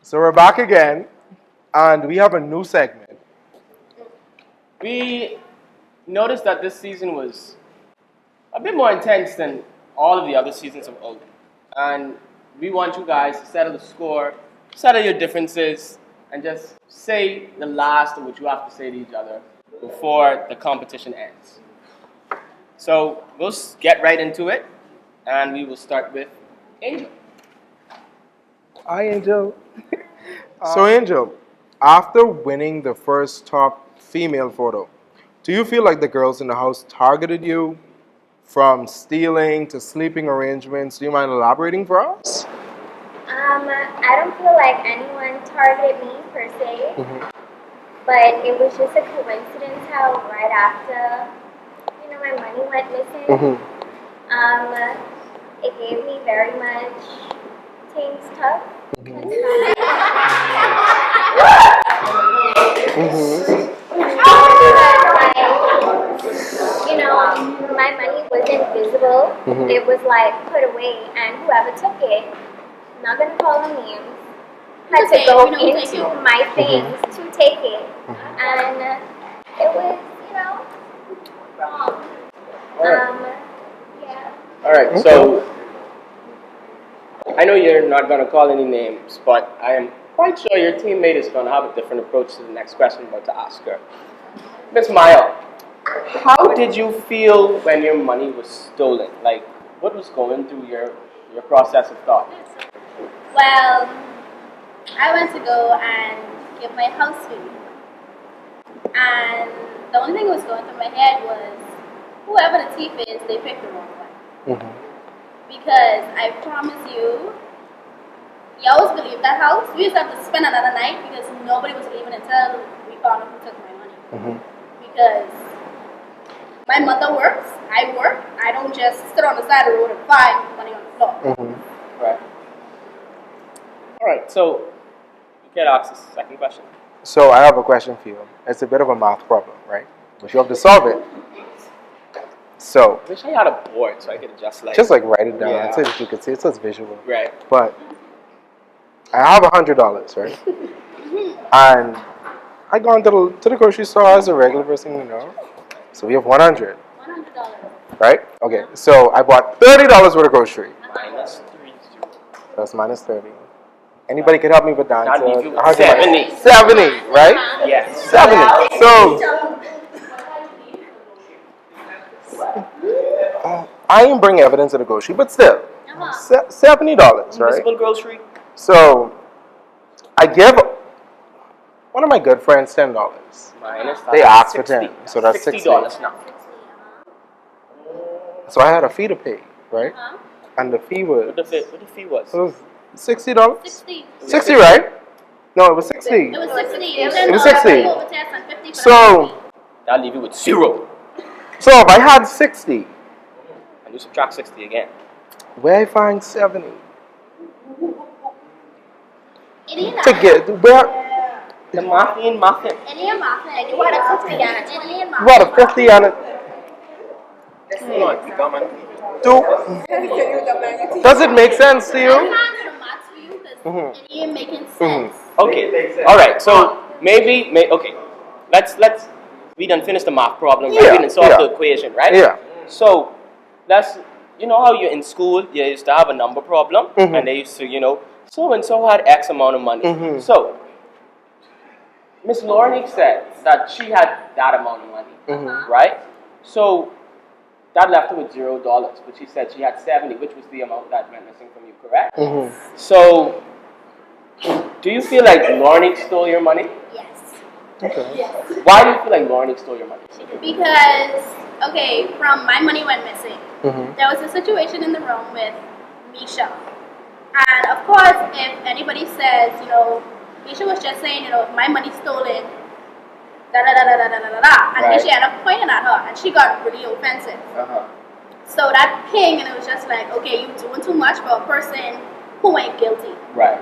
So we're back again, and we have a new segment. We noticed that this season was a bit more intense than all of the other seasons of Olden. And we want you guys to settle the score, settle your differences, and just say the last of what you have to say to each other before the competition ends. So we'll get right into it, and we will start with Angel. Hi, Angel. So, Angel, after winning the first top female photo, do you feel like the girls in the house targeted you from stealing to sleeping arrangements? Do you mind elaborating for us? I don't feel like anyone targeted me per se, but it was just a coincidence how right after, my money went missing, it gave me very much Tame's tough. My money wasn't visible. It was like put away, and whoever took it, I'm not gonna call them names, had to go into my things to take it, and it was, wrong. Yeah. All right, so I know you're not going to call any names, but I am quite sure your teammate is going to have a different approach to the next question I'm about to ask her. Miss Maya, how did you feel when your money was stolen? Like, what was going through your process of thought? Well, I went to go and get my house fee. And the only thing that was going through my head was, whoever the thief is, they picked the wrong one. Because I promise you, y'all was gonna leave that house. We used to have to spend another night because nobody was leaving until we found out who took my money. Because my mother works, I work. I don't just sit on the side of the road and find money on the floor. Right. All right, so you can ask the second question. So I have a question for you. It's a bit of a math problem, right? But you have to solve it. So, I wish I had a board so I could just write it down so that you could see it, so it's visual. Right. But I have $100, right? And I go into to the grocery store as a regular person, So we have $100. $100. Right? Okay. So I bought $30 worth of grocery. Minus 3. That's minus 30. Anybody can help me with that? That'd leave you with 70. 70. 70, right? Yes. 70. So I didn't bring evidence of the grocery, but still, $70, right? Municipal grocery. So I give one of my good friends $10. Minus They asked 60. for 10, so that's $60 now. So I had a fee to pay, right? And the fee was. What the fee was? It was $60. 60. 60, right? No, it was 60. It was 60. It was 60. So That'll leave you with 0. So if I had 60, and you subtract 60 again. where I find 70? It To get where? The muffin. You want a 50 on it. What a 50 on it. Does it make sense to you? I'm not going to math for you because it ain't making sense. Okay. All right. So okay. Let's we done finish the math problem. Right? Yeah. We done solve the equation, right? Yeah. So let's how you're in school, you used to have a number problem, and they used to so and so had X amount of money. So Miss Lornick said that she had that amount of money, right? So that left her with $0, but she said she had 70, which was the amount that went missing from you, correct? So, do you feel like Lornick stole your money? Yes. Okay. Yes. Why do you feel like Lornick stole your money? Because, from my money went missing, there was a situation in the room with Misha. And of course, if anybody says, Misha was just saying, my money's stolen, and Right. she ended up pointing at her, and she got really offensive. So that ping, and it was just like, okay, you're doing too much for a person who ain't guilty. Right.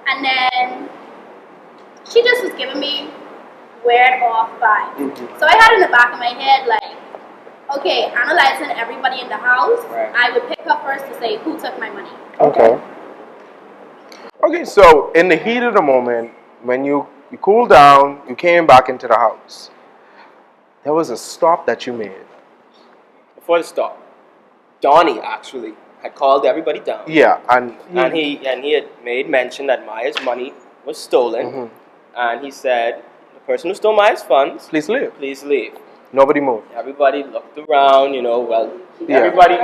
And then she just was giving me weird off vibes. So I had in the back of my head, like, okay, analyzing everybody in the house, Right. I would pick her first to say who took my money. Okay. Okay, so in the heat of the moment, when you cooled down, you came back into the house. There was a stop that you made. Before the stop, Donnie actually had called everybody down. Yeah, and he had made mention that Maya's money was stolen, and he said, "The person who stole Maya's funds, please leave. Please leave." Nobody moved. Everybody looked around, everybody.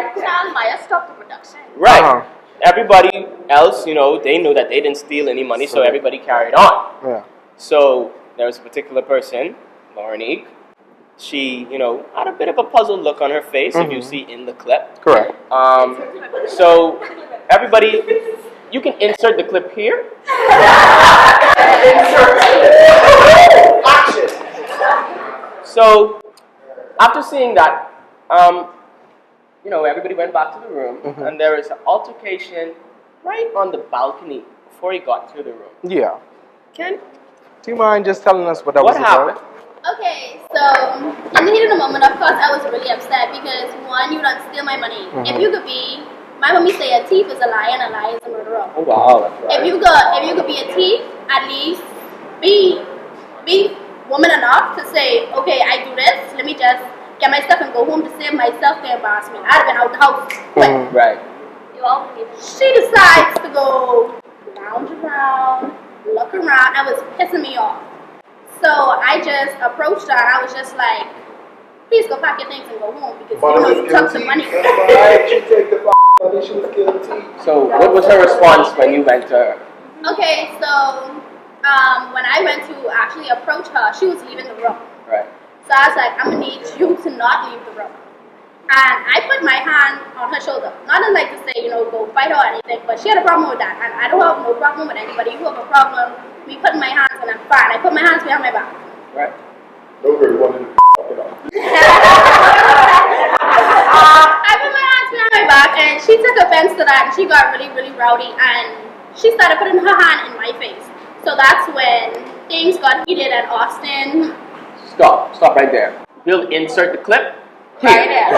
Maya stopped the production. Right. Everybody else, they knew that they didn't steal any money, so everybody carried on. Yeah. So there was a particular person, Lauren. She, had a bit of a puzzled look on her face, if you see in the clip. Correct. So everybody, you can insert the clip here. Insert. Action. So after seeing that, everybody went back to the room, and there was an altercation right on the balcony before he got to the room. Yeah. Ken, do you mind just telling us what happened? Okay, so in the heat of the moment, of course, I was really upset because one, you don't steal my money. If you could be, my mommy say a thief is a liar and a liar is a murderer. Oh wow, that's right. If you could be a thief, at least be woman enough to say, okay, I do this. Let me just get my stuff and go home to save myself the embarrassment. I'd have been out the house quick. Right. She decides to go lounge around, look around, and was pissing me off. So I just approached her and I was just like, please go pack your things and go home because you took the money. So what was her response when you went to her? Okay, so when I went to actually approach her, she was leaving the room. Right. So I was like, I'm going to need you to not leave the room. And I put my hand on her shoulder. Not as like to say, go fight her or anything, but she had a problem with that. And I don't have no problem with anybody who have a problem. Me putting my hands and I'm fine. I put my hands behind my back. Right. Nobody wanted to it up. I put my hands behind my back and she took offense to that and she got really, really rowdy and she started putting her hand in my face. So that's when things got heated and Austin. Stop right there. We'll insert the clip. Right there.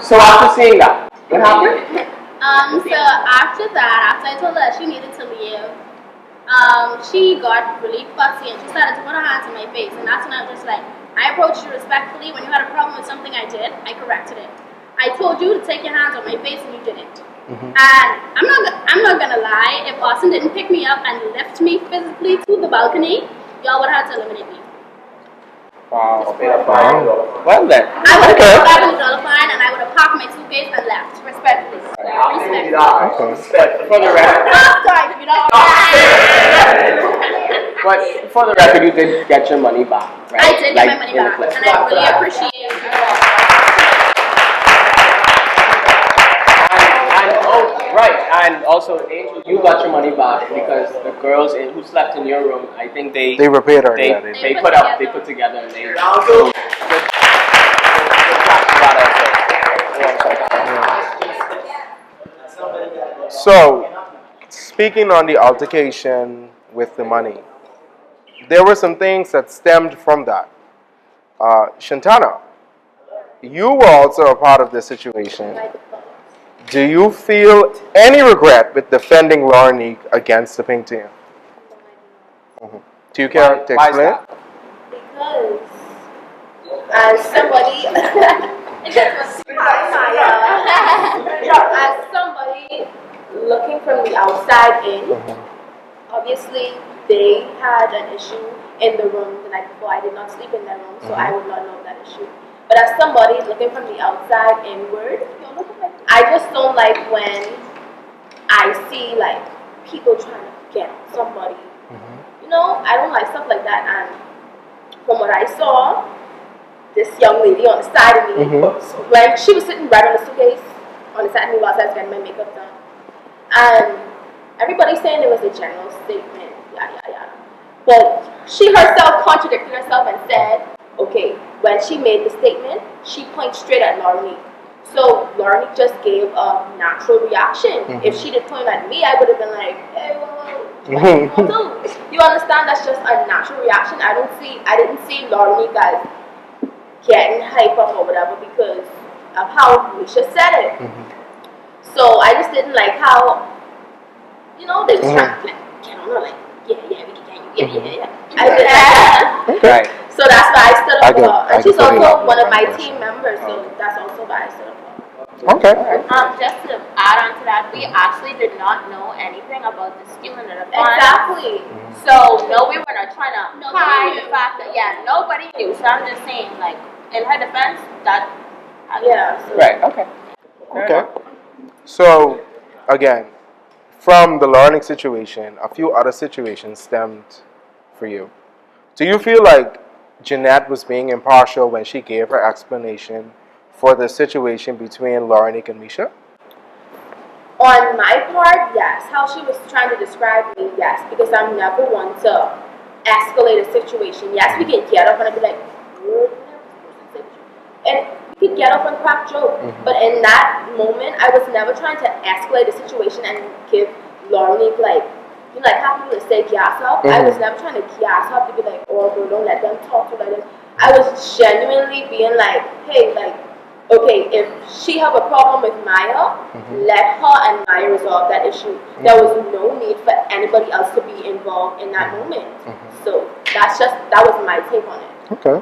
So after seeing that, what happened? So after that, after I told her that she needed to leave, she got really fussy and she started to put her hands in my face. And that's when I was just like, I approached you respectfully. When you had a problem with something I did, I corrected it. I told you to take your hands on my face and you didn't. And I'm not gonna lie, if Austin didn't pick me up and lift me physically to the balcony, y'all would have had to eliminate me. Wow. Well then. I would have gotten a $500 fine and I would have packed my suitcase and left, respectfully. Respectfully. But for the record. But for the record, you did get your money back, right? I did get my money back, and I really appreciate it. And also, Angel, you got your money back because the girls who slept in your room, I think they repaired her. They put together and they. So, speaking on the altercation with the money, there were some things that stemmed from that. Shantana, you were also a part of this situation. Do you feel any regret with defending Lauren against the pink team? Do you care to explain? Because as somebody, as somebody looking from the outside in, obviously they had an issue in the room the night before. I did not sleep in their room, so I would not know that issue. But as somebody looking from the outside inward, I just don't like when I see like people trying to get somebody. I don't like stuff like that. And from what I saw, this young lady on the side of me, when she was sitting right on the suitcase on the side of me while I was getting my makeup done, and everybody's saying it was a general statement, yada yada yada. But she herself contradicted herself and said, okay, when she made the statement, she pointed straight at Lauren. So Lauren just gave a natural reaction. If she did point at me, I would have been like, hey, you understand? That's just a natural reaction. I didn't see Lauren guys getting hype up or whatever because of how Misha said it. So I just didn't like how you know, they was trying to like, get on her, like, yeah, we can get you, yeah. I did that. Right. So that's why I stood up for her. And she's also one of my question. team members, so that's also why I stood up for her. Okay. Just to add on to that, we actually did not know anything about the stealing of the funds. Exactly. So, no, we were not trying to hide the fact that, nobody knew. So, I'm just saying, like, in her defense, that. Yeah. Right, okay. Okay. So, again, from the learning situation, a few other situations stemmed for you. Do you feel like Jeanette was being impartial when she gave her explanation for the situation between Laurenik and Misha? On my part, yes. How she was trying to describe me, yes. Because I'm never one to escalate a situation. Yes, we can get up and I'd be like, and we could get up and crack joke. But in that moment, I was never trying to escalate a situation and give Laurenik like, you know, like how people say gas up. I was never trying to gas up to be like, oh, bro, don't let them talk to like this. I was genuinely being like, hey, like, okay, if she have a problem with Maya, let her and Maya resolve that issue. There was no need for anybody else to be involved in that moment. So that was my take on it. Okay.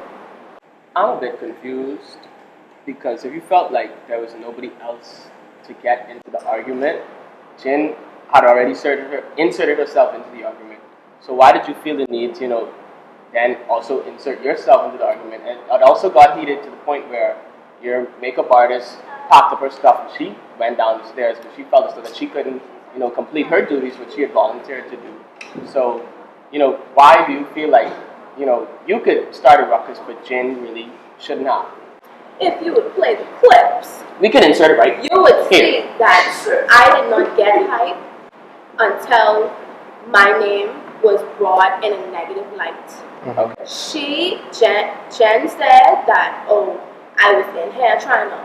I'm a bit confused because if you felt like there was nobody else to get into the argument, Jen had already inserted herself into the argument. So why did you feel the need to, then also insert yourself into the argument? And it also got heated to the point where your makeup artist packed up her stuff and she went down the stairs because she felt as though that she couldn't, complete her duties, which she had volunteered to do. So, why do you feel like, you could start a ruckus, but Jen really should not? If you would play the clips, we can insert it right you would see that I did not get hype until my name was brought in a negative light. Okay. Jen said that, oh, I was in here trying to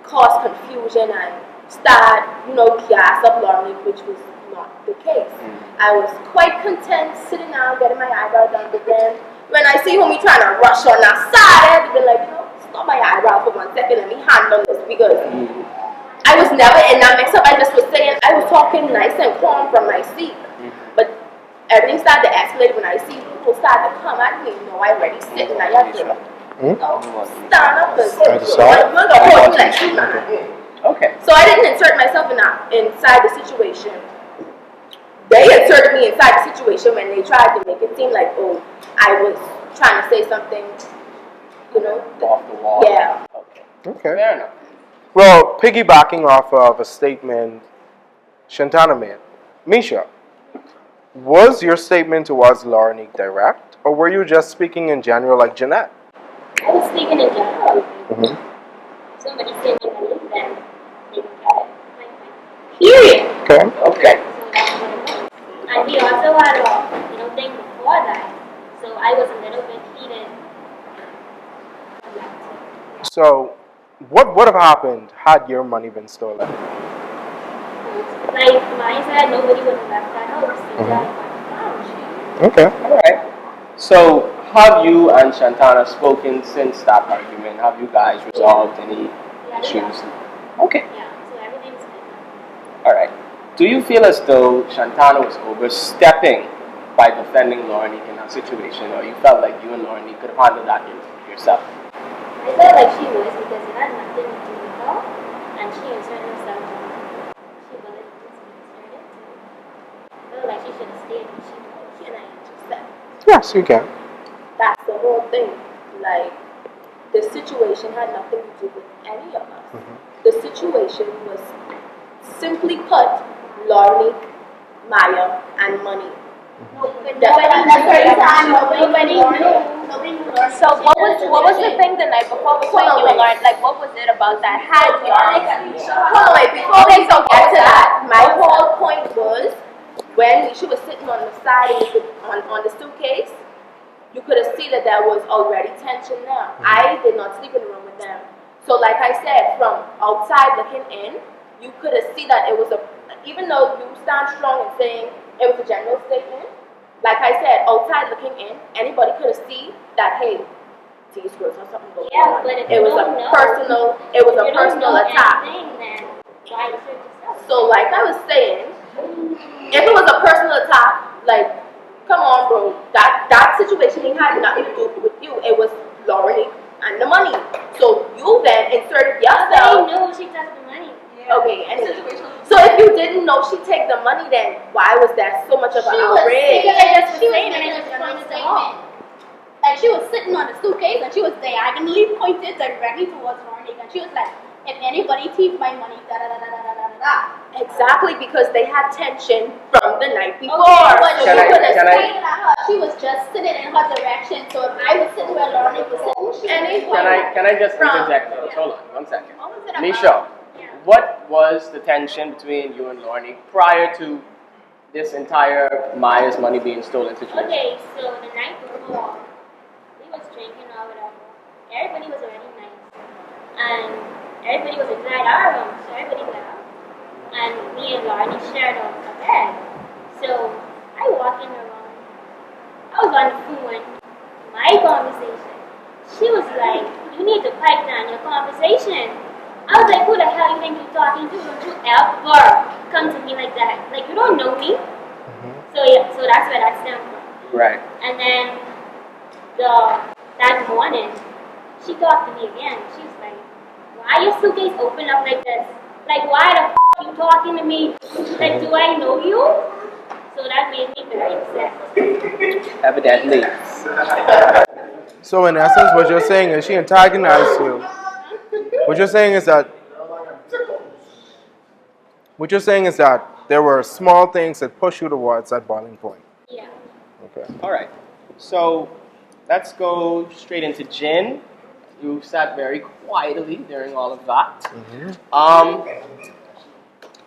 cause confusion and start, gas up Laurenik, which was not the case. I was quite content sitting down, getting my eyebrow done, but then when I see homie trying to rush on that side, I had to be like, stop my eyebrow for 1 second, let me handle this, because I was never in that mix-up. I just was saying, I was talking nice and calm from my seat, but everything started to escalate when I see people start to come at me. I already sit and I have to stand up and okay. So I didn't insert myself inside the situation. They inserted me inside the situation when they tried to make it seem like, oh, I was trying to say something, off the wall. Yeah. Okay. Fair enough. Well, piggybacking off of a statement Shantana made, Misha, was your statement towards Laurenik direct, or were you just speaking in general like Jeanette? I was speaking in general. Somebody sent me money, then they can get it. Period. Okay. And we also had a thing before that, so I was a little bit heated. So, what would have happened had your money been stolen? Like mine said, nobody would have left that house. Okay. Alright. So, have you and Shantana spoken since that argument? Have you guys resolved any issues? Okay. Yeah, so everything's good. Alright. Do you feel as though Shantana was overstepping by defending Laurenik in that situation, or you felt like you and Laurenik could have handled that yourself? I felt like she was, because it had nothing to do with her, and she inserted herself. She wanted to insert it too. I felt like she should have stayed, but she and I intercept. Yes, you can. That's the whole thing. Like, the situation had nothing to do with any of us. The situation was simply put, Laurenik, Maya, and money. Nobody knew. So what was the thing the night before between you and Lauren? Like, what was it about that had you? Hold on, wait, before we get to that, my whole point was, when she was sitting on the side on the suitcase, you could have seen that there was already tension there. I did not sleep in the room with them. So like I said, from outside looking in, you could have seen that it was even though you stand strong in saying it was a general statement, like I said, outside looking in, anybody could have seen that, hey, these girls or something going on. But if it was a personal attack. Then why you search yourself? So like I was saying, If it was a personal attack, like, come on, bro. That situation ain't had nothing to do with you. It was Lauren and the money. So you then inserted yourself. Nobody knew she took the money. Okay, anyway. So if you didn't know she take the money, then why was there so much of an outrage? She was making a strong statement. Like, she was sitting on the suitcase and she was diagonally pointed directly towards Veronique, and she was like, if anybody takes my money, da da da da da da da da. Exactly, because they had tension from the night before. Okay, but she Can I- could have can I- stated at her. She was just sitting in her direction. So if I was sitting where Veronique was sitting, she would Can I just interject this? Hold on, 1 second. Misha, what was the tension between you and Lorne prior to this entire Maya's money being stolen situation? Okay, so the night before, we was drinking or whatever. Everybody was already nice. And everybody was inside our room, so everybody left. And me and Lauren shared a bed. So I walked in the room. I was on the phone, my conversation. She was like, you need to pipe down your conversation. I was like, who the hell you think you're talking to? Don't you ever come to me like that. Like, you don't know me. So yeah, so that's where that stemmed from. Right. And then that morning, she talked to me again. She was like, why your suitcase open up like this? Like, why the f you talking to me? Like, do I know you? So that made me very upset. Evidently. So in essence, what you're saying is she antagonized you. What you're saying is that there were small things that push you towards that boiling point. Yeah. Okay. All right. So let's go straight into Jin. You sat very quietly during all of that.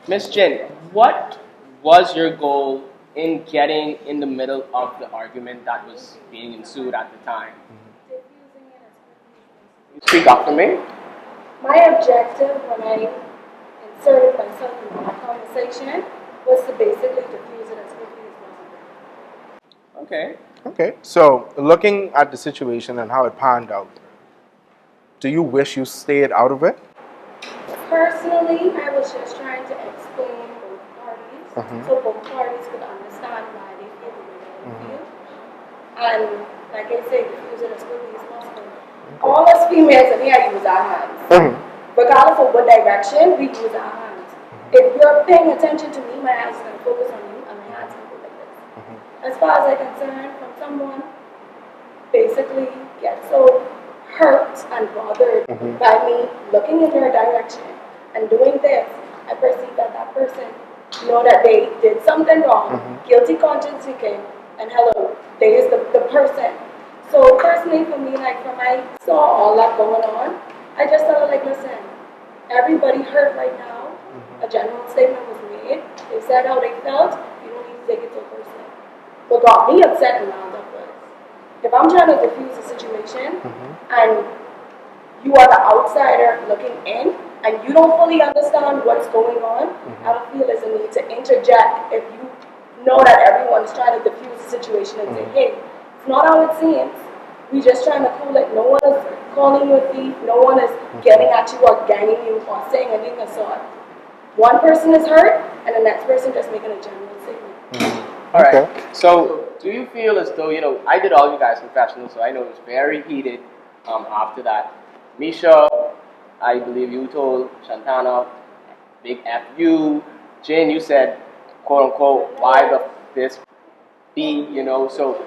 Miss Jin, what was your goal in getting in the middle of the argument that was being ensued at the time? Speak up for me. My objective when I inserted myself in the conversation was to basically diffuse it as quickly as possible. Okay. Okay. So looking at the situation and how it panned out, do you wish you stayed out of it? Personally, I was just trying to explain both parties so both parties could understand why they feel the way they feel. And like I say, diffuse it as quickly as possible. All us females in here use our hands. Regardless of what direction, we use our hands. If you're paying attention to me, my eyes are going to focus on you and my hands can go like this. As far as I'm concerned, from someone basically gets so hurt and bothered by me looking in their direction and doing this, I perceive that that person know that they did something wrong, guilty conscience kicking, and hello, they is the person. So personally for me, like when I saw all that going on, I just felt like, listen, everybody hurt right now. A general statement was made. They said how they felt. You don't need to take it so personally. What got me upset and wound up was, if I'm trying to diffuse a situation and you are the outsider looking in and you don't fully understand what's going on, I don't feel there's a need to interject if you know that everyone's trying to diffuse the situation and say, hey, it's not how it seems. We're just trying to cool it. No one is calling you a thief. No one is getting at you or ganging you or saying anything of sort. One person is hurt and the next person just making a general statement. All right. So, do you feel as though, I did all you guys confessionals, so I know it was very heated after that. Misha, I believe you told Shantana, big F you. Jane, you said, quote unquote, why the this be, so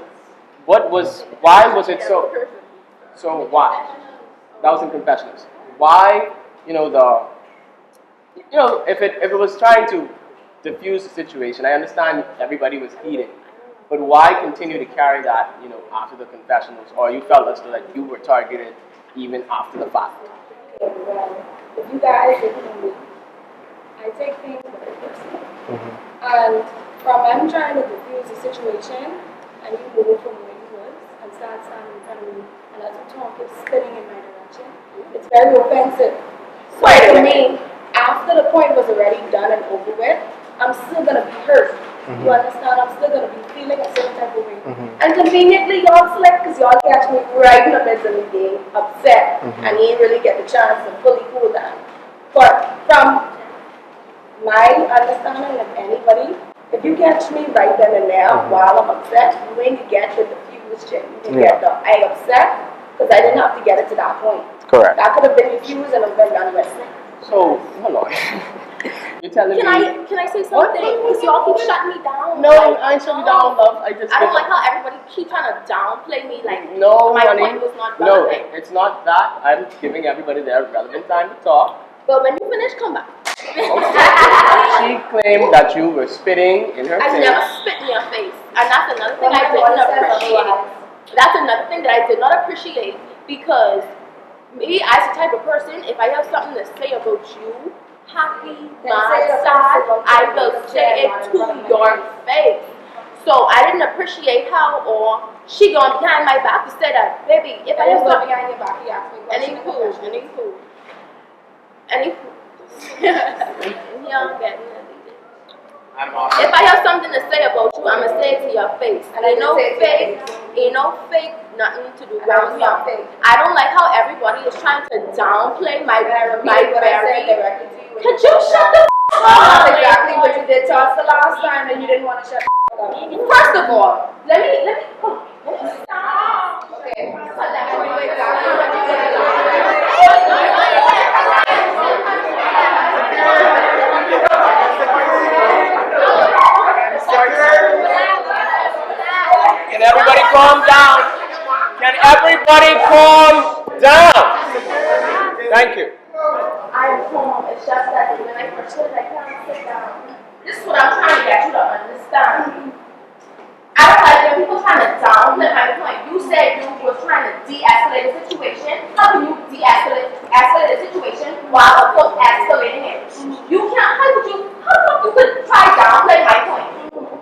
why was it so why? That was in confessionals. Why, if it was trying to diffuse the situation, I understand everybody was heated, but why continue to carry that, after the confessionals, or you felt as though that you were targeted even after the fact? Well, if you guys didn't know me, I take things very personally. And from I'm trying to diffuse the situation, and you move from where you was and start standing in front of me, and as you talk, you're spinning in my direction. It's very offensive. So for me, after the point was already done and over with, I'm still gonna be hurt. You understand? I'm still gonna be feeling a certain type of way. And conveniently, y'all select because y'all catch me right in the midst of me being upset and you didn't really get the chance to fully cool down. But from my understanding of anybody, if you catch me right then and there while I'm upset, you ain't get the diffused shit. You can get the I upset because I didn't have to get it to that point. Correct. That could have been diffused and have been done with. So, hold on. You're telling me... Can I say something? Because y'all keep shutting me down. No, I ain't shutting you down, love. I don't like how everybody keep trying to downplay me. Like, no, my honey. point was not relevant. No, it's not that. I'm giving everybody their relevant time to talk. But when you finish, come back. She claimed that you were spitting in her face. I never spit in your face. And that's another thing I didn't appreciate. That's another thing that I did not appreciate because me, as the type of person, if I have something to say about you, happy, mad, sad, I will say it to your face. So I didn't appreciate how, or she gonna behind my back to say that, baby, if I have something behind your back, you ask me any food. If I have something to say about you, I'ma say it to your face. And ain't no fake, nothing to do with me. I don't like how everybody is trying to downplay my very. Could you shut the f*** up? That's exactly what you did to us the last time, and you didn't want to shut the f*** up. First of all, let me stop. Okay. Can everybody calm down? Can everybody calm down? Thank you. I'm calm. It's just that when I first said I can't sit down. This is what I'm trying to get you to understand. I don't like when people trying to downplay my point. You said you were trying to de-escalate the situation. How can you escalate the situation while of course escalating it? You can't. How come you could try downplay my point?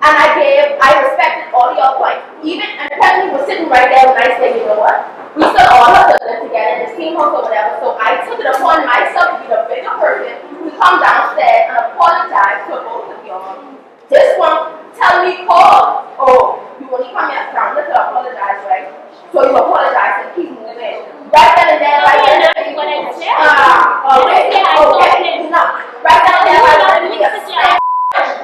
And I respected all your points. Even and Kenny was sitting right there when I said, you know what? We still all have to live together in the same house or whatever. So I took it upon myself to be the bigger person to come downstairs and apologize to both of y'all. This one tell me, Paul, oh, you only come here down, let's apologize, right? So you apologize and keep moving. Right then and there, right then. That's what I said. Okay. No. Right then and there, right then.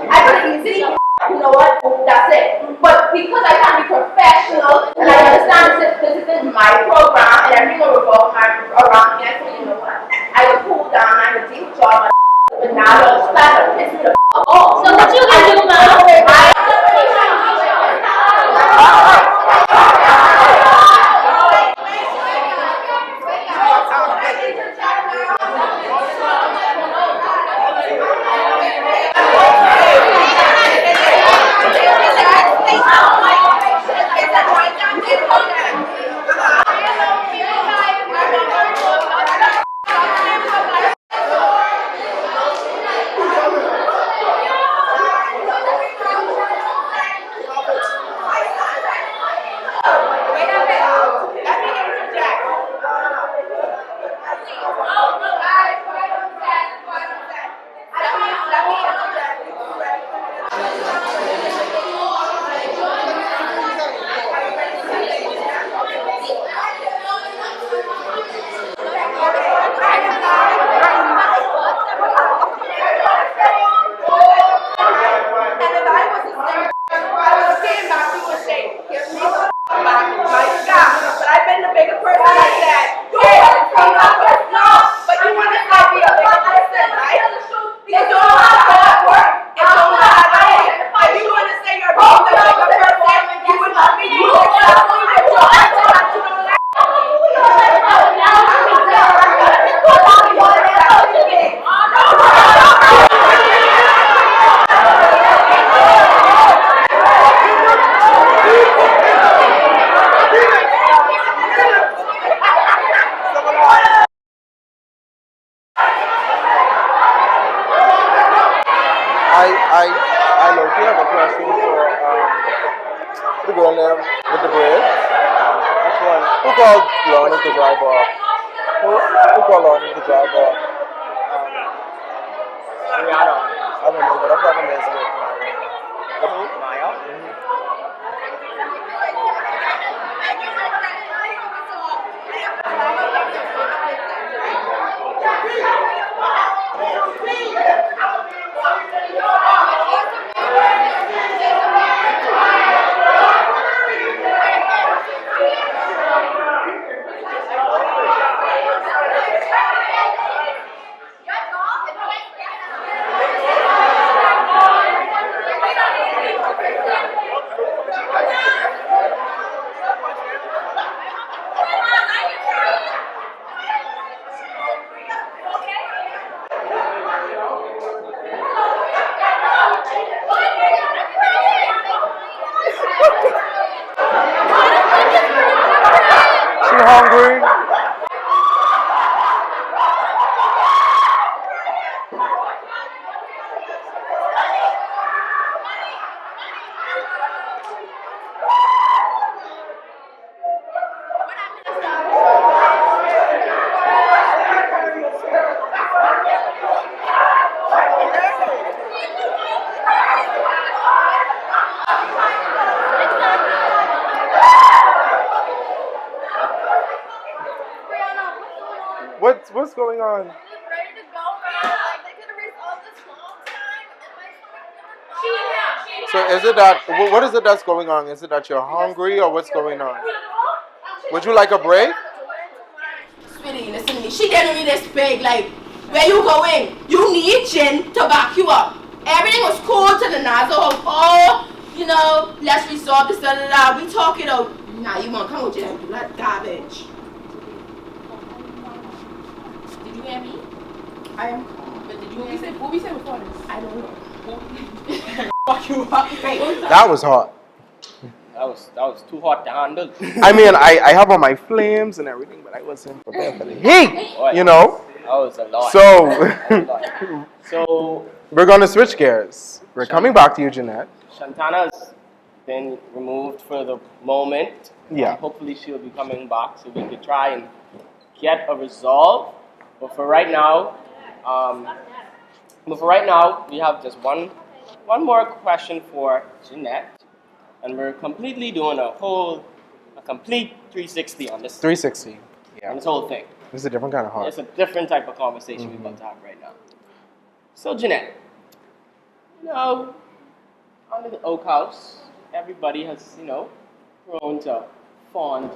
I could easily, you know what, that's it. But because I can't be professional and I understand this isn't my program and everything will revolve around me, I said, you know what, I would cool down, I would deal with y'all, but now you're flat and piss me the off. So what you gonna do now? I low-key have a question for the girl there with the braids. Which one? Who called Lonnie to drive off? Who called Lonnie to drive off? Ariannah. I don't know, but I've never met her. Maya? She hungry? What's going on? So is it that what is it that's going on? Is it that you're hungry or what's going on? Would you like a break? Sweetie, listen to me. She getting me this big. Like, where you going? You need Jin to back you up. Everything was cool to the Nazo house. Oh, you know, let's resolve this, da da da. We talk it out. Nah, you won't come with Jin and do that garbage. Did you hear me? I am calm. But did you hear me? What we said before this? I don't know. Fuck you up. That was hot. That was too hot to handle. I mean, I have on my flames and everything, but I wasn't prepared for the heat. You know. That was a lot. So we're gonna switch gears. We're coming back to you, Jeanette. Shantana's been removed for the moment. Yeah. Hopefully she'll be coming back so we could try and get a resolve. But for right now, we have just one more question for Jeanette. And we're completely doing a complete 360 on this. 360. Yeah. On this whole thing. It's a different kind of heart. It's a different type of conversation we're about to have right now. So, Jeanette, you know, under the Oak House, everybody has, you know, grown to fond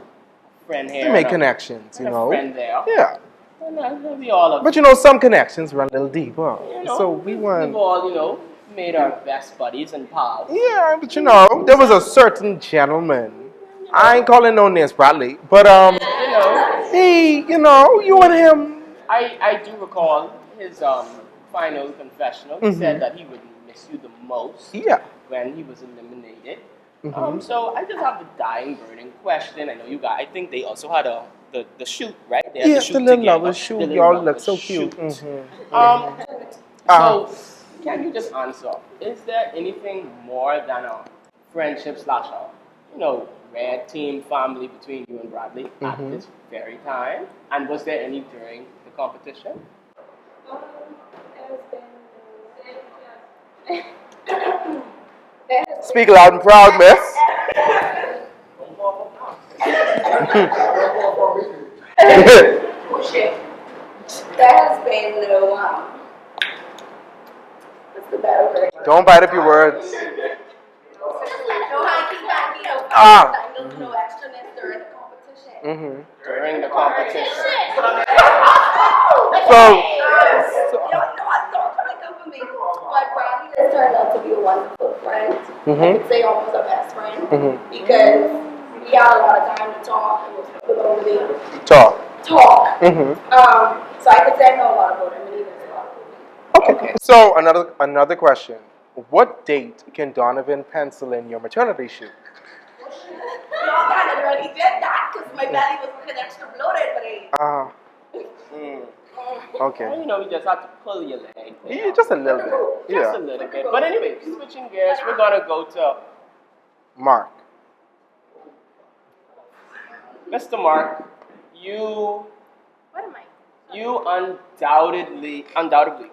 friend here. They make connections, you know. A friend there. Yeah. And we all have. But you know, some connections run a little deeper. You know, so we've all, you know, made our best buddies and pals. Yeah, but you know, there was a certain gentleman. I ain't calling no names, Bradley, but you know, hey, you know, you and him. I do recall his final confessional. He said that he would miss you the most. Yeah. When he was eliminated. So I just have the dying, burning question. I know you guys. I think they also had the shoot, right? They had Yes, the little lovers shoot. Y'all look so cute. So. Can you just answer? Is there anything more than a friendship / you know, red team family between you and Bradley at this very time? And was there any during the competition? Speak loud and proud, miss. There has been no Don't bite up your words. No hanky panky, no extraness during the competition. During the competition. Don't come for me. But Bradley has turned out to be a wonderful friend. I could say almost a best friend. Because we had a lot of time to talk. It was predominantly talk. So I could say I know a lot about him and he knows a lot about me. Okay. So another question. What date can Donavan pencil in your maternity shoot? Y'all kind of already did that because my belly was looking extra bloated, but Okay. You know, we just have to pull your leg. Yeah, just a little bit. Just a little bit. But anyway, switching gears, we're gonna go to Mark. Mr. Mark. You undoubtedly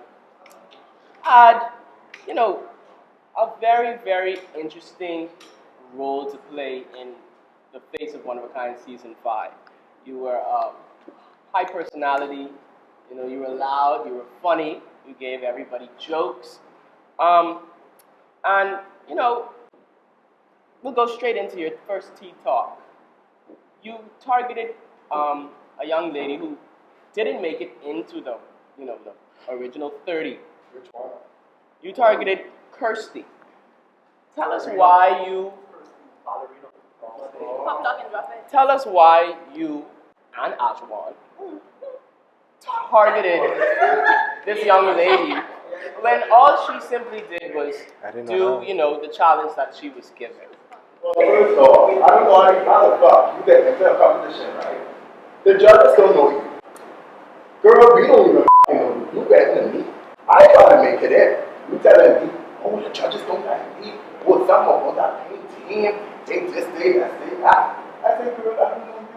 had, you know, a very, very interesting role to play in the Face of One-of-a-Kind Season 5. You were a high personality, you know, you were loud, you were funny, you gave everybody jokes. And, you know, we'll go straight into your first tea talk. You targeted a young lady who didn't make it into the original 30. Which one? You targeted Kirsty. Tell us why you. Tell us why you and Ashwan targeted this young lady when all she simply did was I didn't do, know. the challenge that she was given. Well, first off, I don't know how the fuck you get into a competition, right? The judges don't know you. Girl, we don't even know you. You better than me. I try to make it in. You telling me, oh, the judges don't like me. Well, some of them that pay team, they just say that, say that. I said, girl, I don't know you.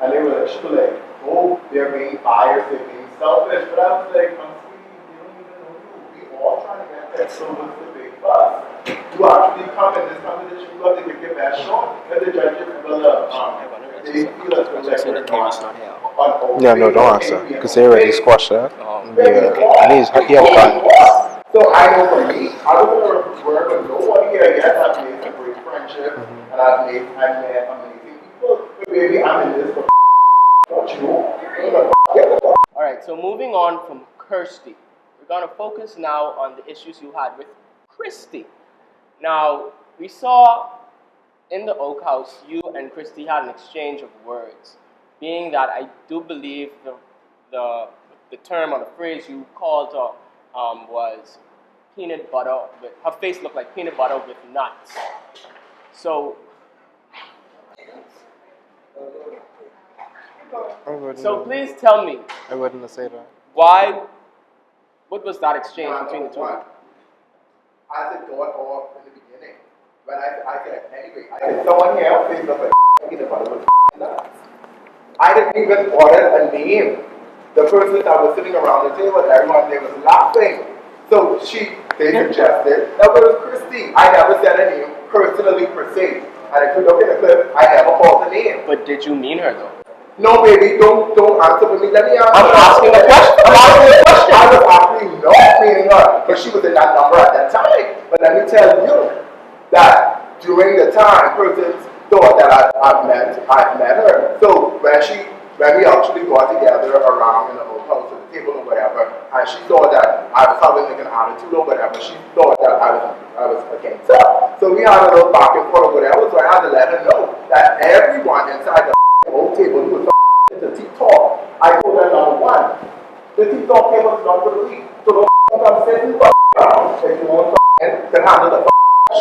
And they were like, she was like, oh, they're being biased, they're being selfish. But I was like, I'm sweetie, they don't even know you. We all trying to get that, so what's the big fuss? You actually come in this competition, you have to give your best shot. And the judges will, they feel as though like we're not. Yeah, no, don't answer. Because they already squashed that. Yeah, and he have fun. So I know for me, I was going to work with nobody here. Yes, I've made some great friendships, and I've met amazing people. But baby, I'm in this for not you. All right, so moving on from Kirsty, we're going to focus now on the issues you had with Christy. Now, we saw in the Oak House, you and Christy had an exchange of words, being that I do believe the term or the phrase you called her was peanut butter. Her face looked like peanut butter with nuts. So please tell me. I wouldn't say that. What was that exchange between the two? I said going off in the beginning. But I said, anyway, I said, someone here face look like peanut butter with nuts. I didn't even order a name. The person that was sitting around the table, everyone there was laughing. So they suggested that was Christy. I never said a name personally per se. And if you look at the clip, I never called the name. But did you mean her though? No, baby, don't answer for me. Let me answer. I'm asking a question. I was actually not meaning her, but she was in that number at that time. But let me tell you that during the time, persons thought that I've met her. So when we actually got together around in the hotel to the table or whatever, and she saw that I was having like an attitude or whatever, she thought that I was against her. So we had a little back and forth or whatever, so I had to let her know that everyone inside the whole table who was the tea talk, I told her number one, the tea talk table is not for the week. So don't come sitting down if you want to handle the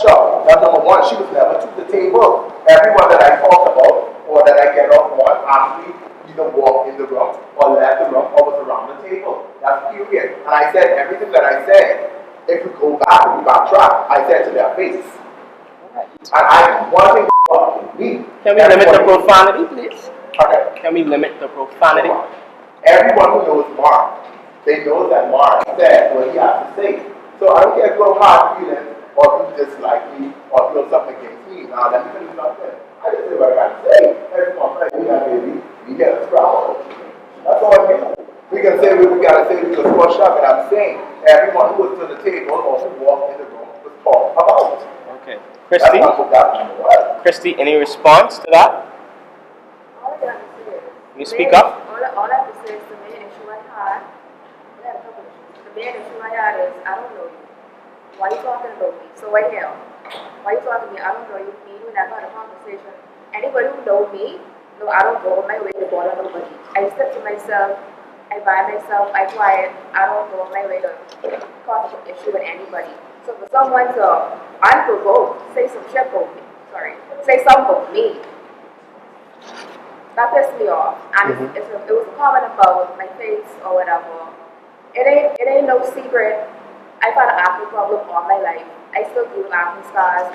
show. That's number one. She was never to the table. Everyone that I talked about or that I get off on actually either walked in the room or left the room or was around the table. That's period. And I said everything that I said, if we go back and we backtrack, I said to their face. And I wanted to me. Can we limit the profanity, please? Okay. Can we limit the profanity? Everyone who knows Mark, they know that Mark said what he has to say. So I don't care if you have hard feelings or if you dislike me or feel something against me. Now let me tell you something. I just say what I got to say. Everyone's like, baby, we get a crowd. That's all I mean. We can say what we got to say, we can squash up, and I'm saying everyone who was to the table or who walked in the room was talked about. Okay. Christy, any response to that? All I got to say is, Can you speak up? All I have to say is the main issue I had, the main issue I had is, I don't know you. Why are you talking about me? So right now, why are you talking to me? I don't know you. Me, you never had a conversation. Anybody who knows me, no, I don't go on my way to bother nobody. I step to myself, I buy myself, I quiet. I don't go on my way to cause an issue with anybody. So for someone to unprovoked say some shit about me, say something about me, that pissed me off. And it was a comment about my face or whatever. It ain't no secret. I've had an acne problem all my life. I still do acne scars.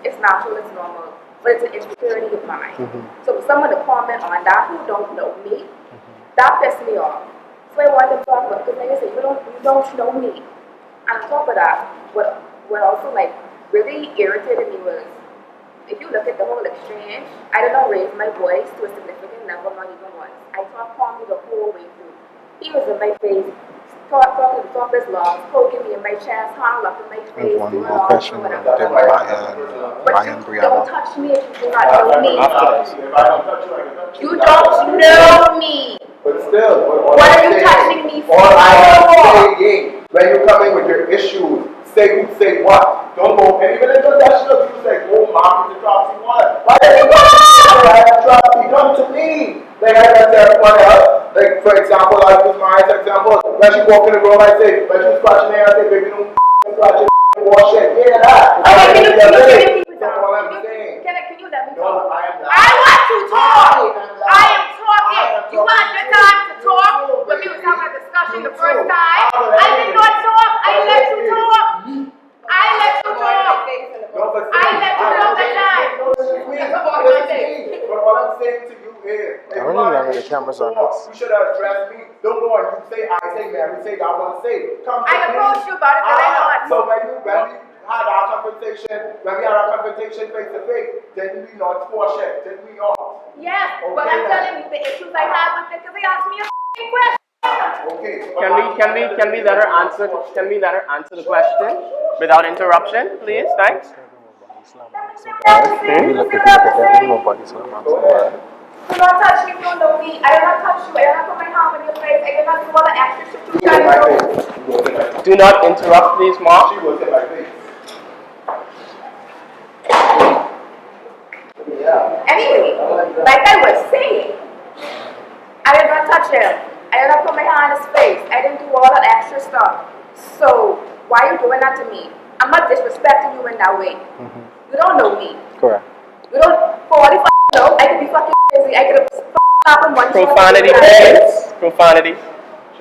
It's natural, it's normal, but it's an insecurity of mine. So for someone to comment on that who don't know me, that pissed me off. So I wanted to talk about, because like I said, you don't know me. And on top of that, what also like really irritated me was, if you look at the whole exchange, I did not raise my voice to a significant level, not even once. I talked calmly the whole way through. He was in my face, talking to top his lungs, poking me in my chest, hollering up in my face, One doing more all question. this, But don't touch me if you do not know me. If I don't touch you, I can touch you. You don't know me. But still, What are you touching me for? All I am saying, when you come in with your issues, say who, say what. Don't go, and even in international, you say, oh, Mark is the Tropsy one. Why did you come to me? Come to me. Like I got to everyone else. Like, for example, I'll use my example. When she walk in the room, I say, when she's scratching her, I say, baby, don't scratch it, wash it, yeah, that. Okay, can you keep it That's down? all I'm saying. Can you let me No, talk? I am not. I want to talk. I am talking. I am You want your time to talk? When we was having a discussion the first time, I did not talk. I let you talk. I let you talk. I let you talk that time. But all I'm saying to you is, I don't even know the cameras on this. you should have addressed me. Don't go and you say, I say, Mary, say, I want to say. Come to I approached you about it, but I not. So when we had our confrontation, face to face, then we not squash it, then we not. Yes, but I'm telling you the issues I had with it because they asked me a question. Okay. Can we let her answer? Can we let her answer the question without interruption, please? Thanks. Do not touch me, you don't know me. I did not touch you. I did not put my hand on your face. I did not do all the extra shit you trying to do. Do not interrupt, please, Mom. She was in my face. Yeah. Anyway, like I was saying, I did not touch him. I did not put my hand on his face. I didn't do all that extra stuff. So, why are you doing that to me? I'm not disrespecting you in that way. You don't know me. Correct. You don't, for all you know, I could be fucking busy. I could have slapped him one time. Profanity, please. Profanity.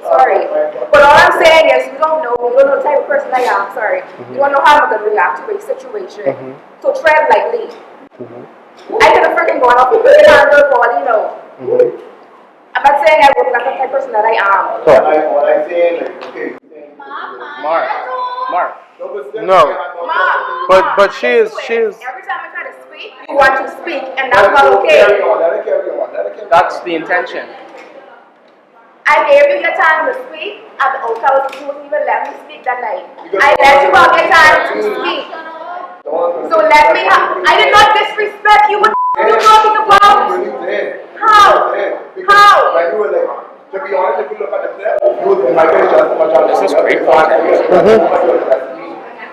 Sorry. But all I'm saying is, you don't know me. You don't know the type of person I am. Sorry. You don't know how I'm going to react to a situation. So tread lightly. I could have freaking gone off with a handle for all you know. I'm not saying I would, that's the type of person that I am. What I'm saying, okay. Mark. No. But she is. Every time I try to speak, you want to speak, and that's not okay. Carry on. That's the intention. I gave you your time to speak at the hotel. You wouldn't even let me speak that night. I let you have your time to speak. So let me have. I did not disrespect you. What are you talking about? How? When you were like, to be honest, if you look at the clip, you was in my face just as much as This is great.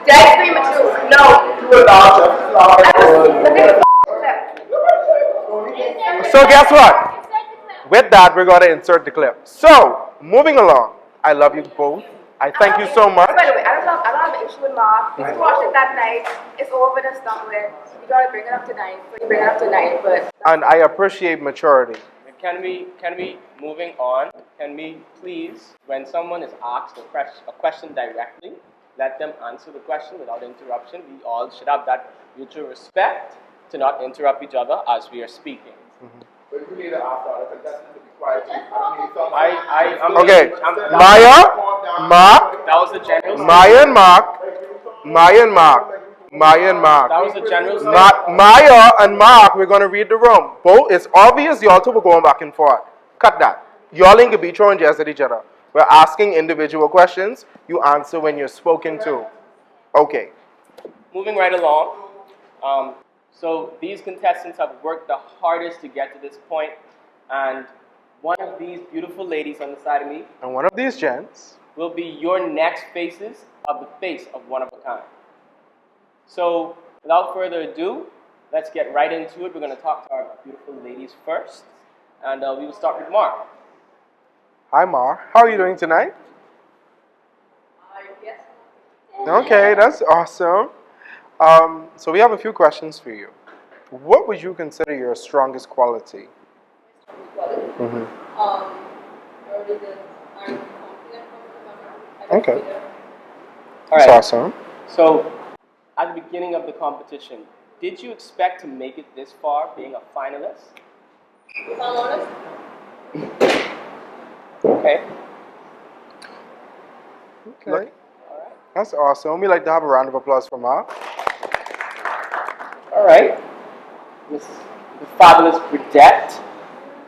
Did I scream at you? No. You were loud, just as loud. I was looking at the So guess what? With that, we're going to insert the clip. So, moving along. I love you both. I thank you so much. By the way, I don't have an issue with Mark. We watched it that night. It's over and done with. You gotta bring it up tonight. So you bring it up tonight, but. And I appreciate maturity. Can we, moving on, can we please, when someone is asked a question directly, let them answer the question without interruption. We all should have that mutual respect to not interrupt each other as we are speaking. But you need to ask our contestants to be quiet. Okay, Maya, Mark, that was the general. Maya and Mark. That was the general. Maya and Mark, we're going to read the room. Both, it's obvious y'all two were going back and forth. Cut that. Y'all ain't gonna be throwing jazz at each other. We're asking individual questions. You answer when you're spoken to. Okay. Moving right along. So these contestants have worked the hardest to get to this point, and one of these beautiful ladies on the side of me, And one of these gents will be your next faces of the face of one of a kind. So without further ado, let's get right into it. We're going to talk to our beautiful ladies first, and we will start with Mark. Hi, Mar. How are you doing tonight? Okay, that's awesome. So we have a few questions for you. What would you consider your strongest quality? Okay. All That's right. awesome. So at the beginning of the competition, did you expect to make it this far, being a finalist? If I'm honest, Okay. Okay. That's awesome. We like to have a round of applause for Mar. All right. Miss the fabulous Bridette.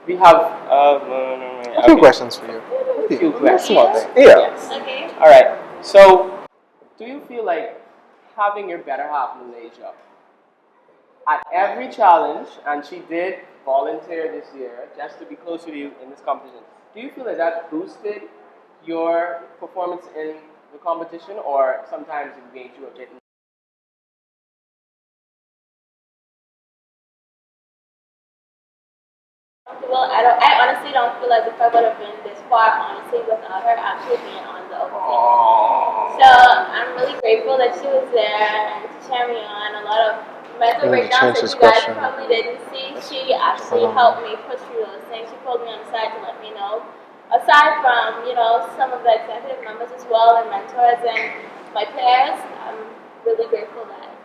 We have A few questions for you. A few questions. Small thing. Yeah. Yes. okay. All right. So, do you feel like having your better half, Malaysia, at every challenge, and she did volunteer this year just to be closer to you in this competition, do you feel that that boosted your performance in the competition, or sometimes it made you a bit? grateful. I honestly don't feel as if I would have been this far, honestly, without her actually being on the open team. So I'm really grateful that she was there and to cheer me on. A lot of mental breakdowns that you guys probably didn't see. She actually helped me push through those things. She pulled me on the side to let me know. Aside from, some of the executive members as well and mentors and my players, I'm really grateful that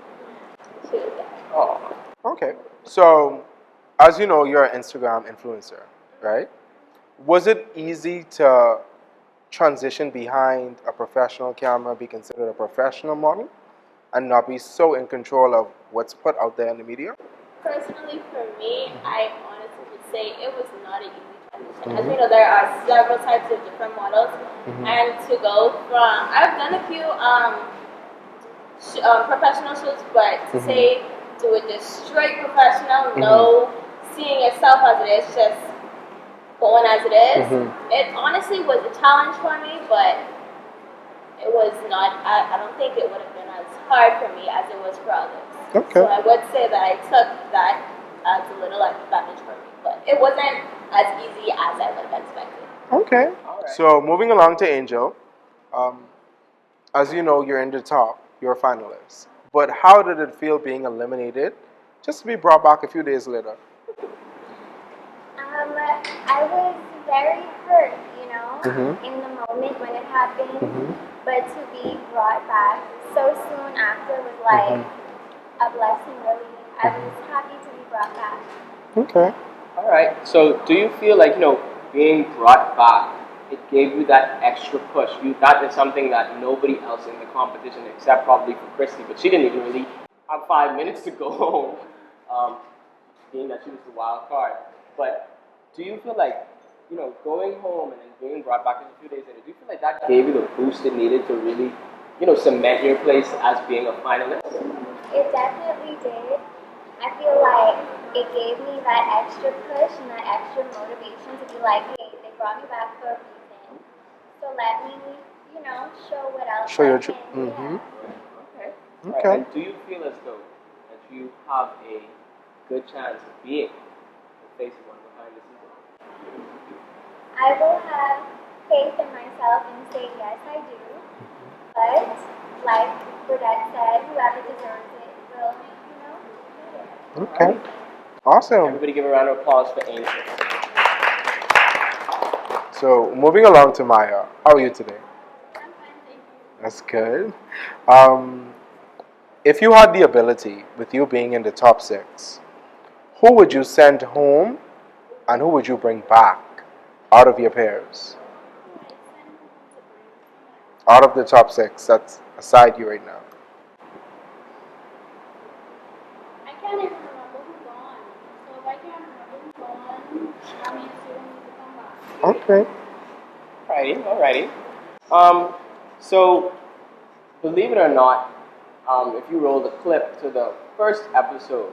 she was there. Oh, okay. So, as you know, you're an Instagram influencer, right? Was it easy to transition behind a professional camera, be considered a professional model, and not be so in control of what's put out there in the media? Personally, for me, I honestly would say it was not an easy transition. As we know, there are several types of different models, and to go from, I've done a few professional shoots, but to say do it just straight professional, no seeing yourself as it is, just going as it is. It honestly was a challenge for me, but it was not, I don't think it would have been as hard for me as it was for others. Okay. So I would say that I took that as a little advantage for me, but it wasn't as easy as I would have expected. Okay. So moving along to Angel, as you know, you're in the top, you're a finalist. But how did it feel being eliminated just to be brought back a few days later? I was very hurt, in the moment when it happened. But to be brought back so soon after was like a blessing, really. I was happy to be brought back. Okay. All right. So do you feel like, being brought back, it gave you that extra push? That is something that nobody else in the competition, except probably for Christy, but she didn't even really have 5 minutes to go home, being that she was the wild card. But do you feel like, going home and then being brought back in a few days later, do you feel like that gave you the boost it needed to really, cement your place as being a finalist? It definitely did. I feel like it gave me that extra push and that extra motivation to be like, hey, they brought me back for a reason. So let me, show what else Show your I can. Okay. Okay. Right. And do you feel as though that you have a good chance of being the face of Oneofakind this season? I will have faith in myself and say, yes, I do. But, like Burdette said, whoever deserves it will, get it. Okay. Awesome. Everybody give a round of applause for Angel. So, moving along to Maya. How are you today? I'm fine, thank you. That's good. If you had the ability, with you being in the top 6, who would you send home and who would you bring back out of your pairs? Out of the top 6 that's aside you right now. I can't even remember who's gone. So if I can't remember who's gone, I mean, she don't need to come back. Alrighty. So, believe it or not, if you roll the clip to the first episode,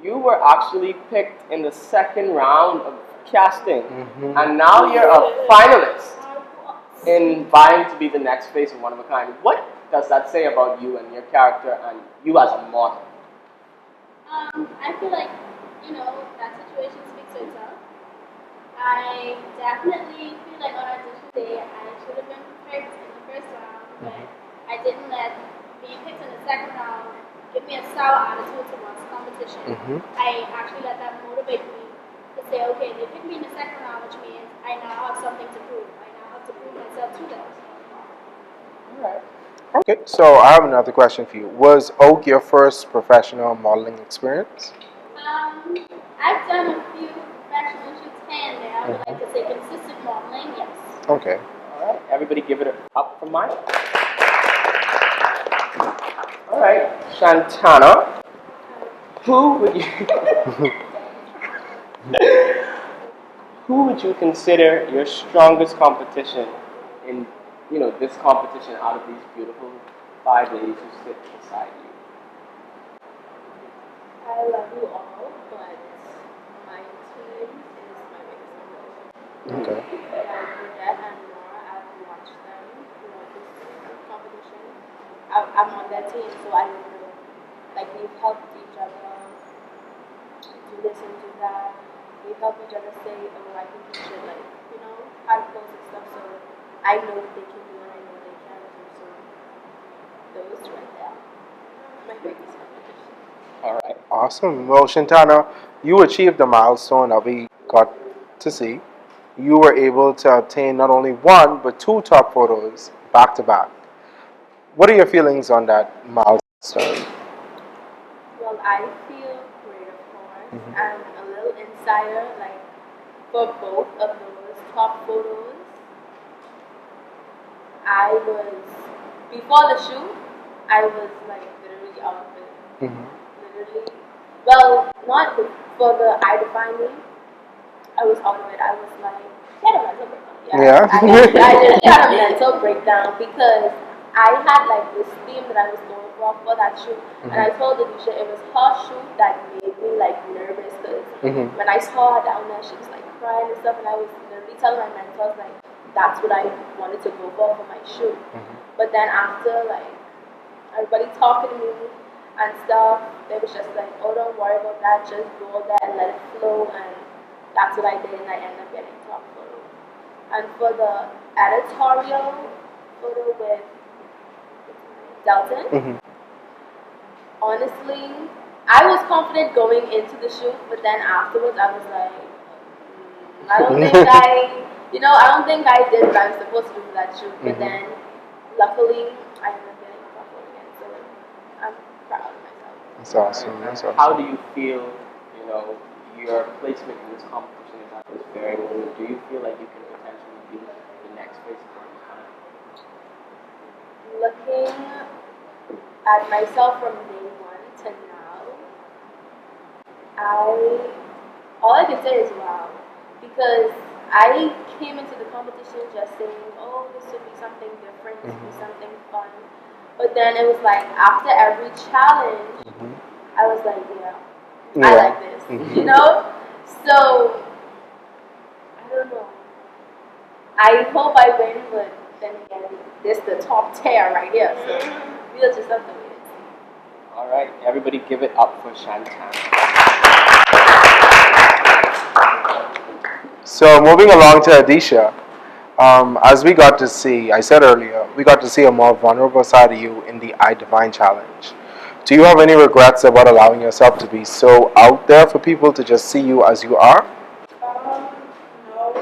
you were actually picked in the second round of casting, and now you're a finalist in vying to be the next face of Oneofakind. What does that say about you and your character and you as a model? I feel like, that situation speaks for itself. I definitely feel like on audition day, I should have been picked in the first round, but I didn't let being picked in the second round give me a sour attitude towards competition. I actually let that motivate me to say, okay, they picked me in the second round, which means I now have something to prove. I now have to prove myself to them. Alright. Okay, so I have another question for you. Was Oak your first professional modeling experience? I've done a few professional shoots here and there. I would like to say consistent modeling, yes. Okay. Alright, everybody give it up for mine. Alright, Shantana, who would you consider your strongest competition in, this competition out of these beautiful 5 ladies who sit beside you? I love you all, but my team is my biggest competition. Okay. Burdette and Nora, I've watched them throughout this competition. I'm on their team, so I don't know. Like, we've helped each other do this and do that. they help each other say, oh, I think you should, like, you know, have clothes and stuff, so I know they can do it, I know they can do, so those right there, my biggest competition. All right. Awesome. Well, Shantana, you achieved the milestone that we got to see. You were able to obtain not only one, but two top photos back to back. What are your feelings on that milestone? Well, I feel great, of course. I'm a little insider, like, for both of those top photos. I was, before the shoot, I was, like, literally out of it. Literally. Well, not for the I Define Me. I was out of it. I was like, had a mental breakdown. Yeah. I literally had a mental breakdown because I had like this theme that I was going for that shoot. And I told Alicia it was her shoot that made me like nervous because when I saw her down there, she was like crying and stuff. And I was literally telling my mentors like, that's what I wanted to go for my shoot. But then after like everybody talking to me and stuff, they was just like, oh, don't worry about that. Just go there and let it flow. And that's what I did, and I ended up getting top photo. And for the editorial photo with Delton, honestly, I was confident going into the shoot, but then afterwards I was like, I don't think I don't think I did what I was supposed to do for that shoot. But then, luckily, I ended up getting top photo again, so I'm proud of myself. That's awesome. That's awesome. How do you feel, you know, your placement in this competition is at this very moment? Do you feel like you can potentially be the next place on time? Looking at myself from day one to now, all I can say is wow, because I came into the competition just saying, oh, this should be something different, this should be something fun. But then it was like after every challenge, I was like, yeah. I like this, you know? So, I don't know. I hope I win, but then again, this is the top tier right here, so we'll just have to wait and see. All right, everybody give it up for Shantana. So, moving along to Adisha, as we got to see, I said earlier, we got to see a more vulnerable side of you in the I Divine Challenge. Do you have any regrets about allowing yourself to be so out there for people to just see you as you are? No.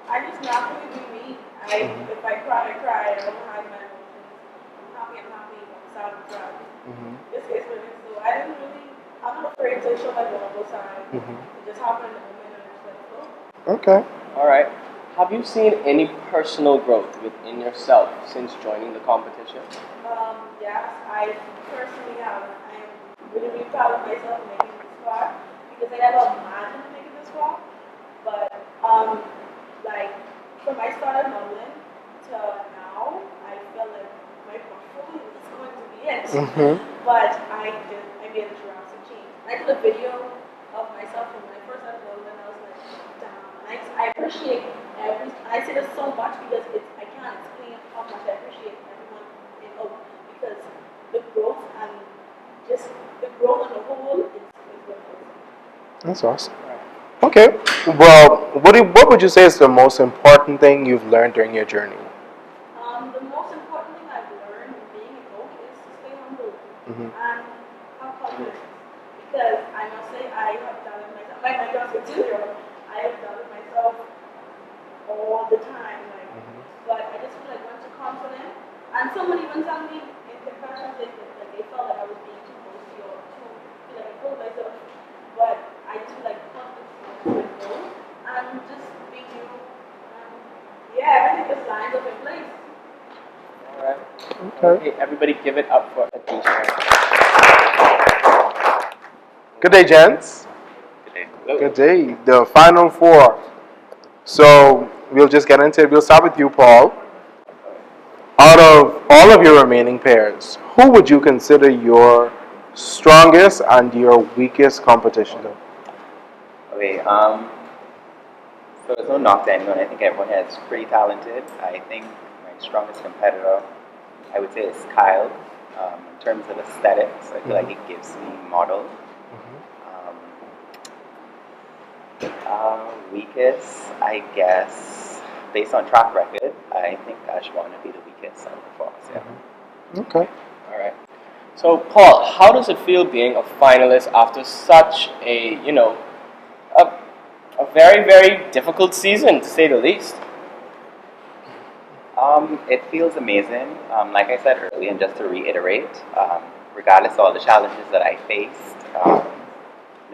I just naturally be me. If I cry, I cry. I don't hide my emotions. I'm happy. I'm sad, I'm sad. This is what it is. So I'm not afraid to show my vulnerable side. It just happened in the moment and I just let it go. Okay. All right. Have you seen any personal growth within yourself since joining the competition? Yes, I personally have. I am really proud of myself for making this far because I never imagined making this far. But like from my start of modeling to now, I feel like my portfolio is going to be it. But I made a drastic change. I did a video of myself from when I first started modeling. I was like, damn. And I appreciate I say this so much because I can't explain how much I appreciate everyone in Oak because the growth and just the growth on the whole is what it is. That's awesome. Okay. Well, what would you say is the most important thing you've learned during your journey? The most important thing I've learned being in Oak is to stay humble and have confidence. Because I must say I have doubted myself. Like my girls would tell you, I have doubted myself all the time. But I just feel like once you're confident, and someone even told me in confession that they felt like I was being too boasty or too feel like I told myself. But I just feel like confidence and just be you. Everything just lines up in place. All right. Okay. Everybody give it up for Adisha. Good day, gents. Good day. The final four. So we'll just get into it. We'll start with you, Paul. Out of all of your remaining pairs, who would you consider your strongest and your weakest competition? Okay, so there's no knock to anyone. I think everyone is pretty talented. I think my strongest competitor, I would say, is Kyle. In terms of aesthetics, I feel like it gives me model. Weakest, I guess, based on track record, I think Ashwan would be the weakest out of the four of us, yeah. Okay. All right. So, Paul, how does it feel being a finalist after such a, a very, very difficult season, to say the least? It feels amazing. Like I said earlier, and just to reiterate, regardless of all the challenges that I faced,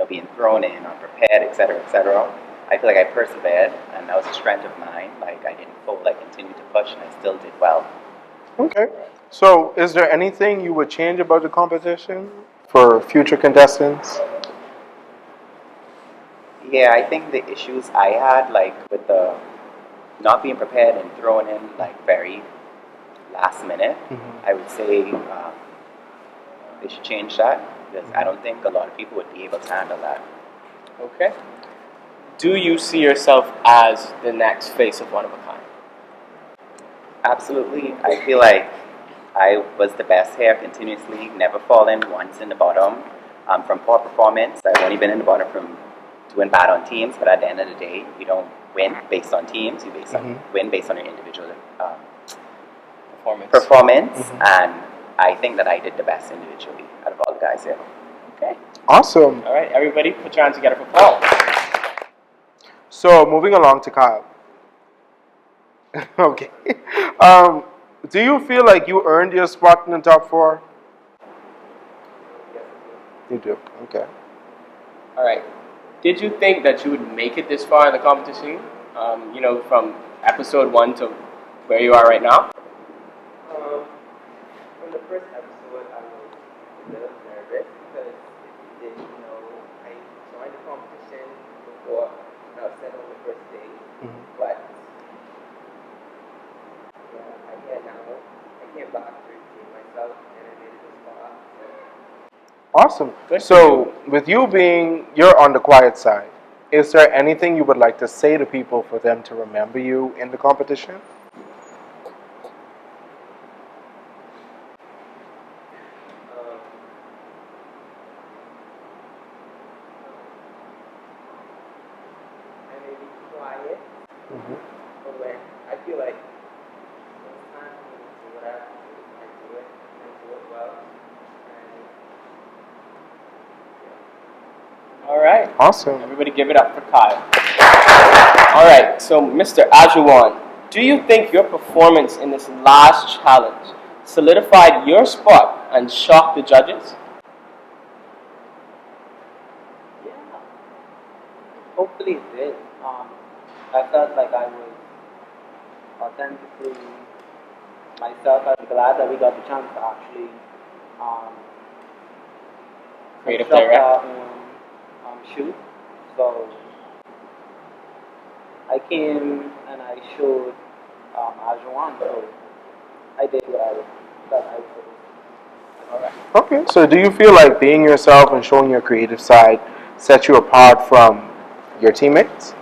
being thrown in, unprepared, etc., I feel like I persevered, and that was a strength of mine. Like, I didn't fold, I continued to push, and I still did well. Okay. So, is there anything you would change about the competition for future contestants? Yeah, I think the issues I had, like, with the not being prepared and thrown in, like, very last minute, I would say they should change that, because I don't think a lot of people would be able to handle that. Okay. Do you see yourself as the next face of Oneofakind? Absolutely. I feel like I was the best here continuously, never fallen once in the bottom. From poor performance, I've only been in the bottom from doing bad on teams, but at the end of the day, you don't win based on teams, you win based on your individual performance. And I think that I did the best individually out of all the guys here. Okay. Awesome. All right, everybody, put your hands together for Paul. So, moving along to Kyle. Okay. Do you feel like you earned your spot in the top four? You do. Okay. All right. Did you think that you would make it this far in the competition? From episode 1 to where you are right now? From the first episode, I was a little nervous because I joined the competition before I was sent on the first day. But yeah, I came back to redeem myself and I made it this far. Awesome. So, with you're on the quiet side, is there anything you would like to say to people for them to remember you in the competition? I may be quiet, but when I feel like sometimes when I do what I have to do, I do it well. All right. Awesome. Everybody give it up for Kyle. All right, so Mr. Ajuwan, do you think your performance in this last challenge solidified your spot and shocked the judges? Yeah, hopefully it did. I felt like I was authentically myself. I'm glad that we got the chance to actually Creative construct direct. our own shoot. So I came and I showed Ajuan, so I did what I thought I could. All right. Okay. So, do you feel like being yourself and showing your creative side set you apart from your teammates?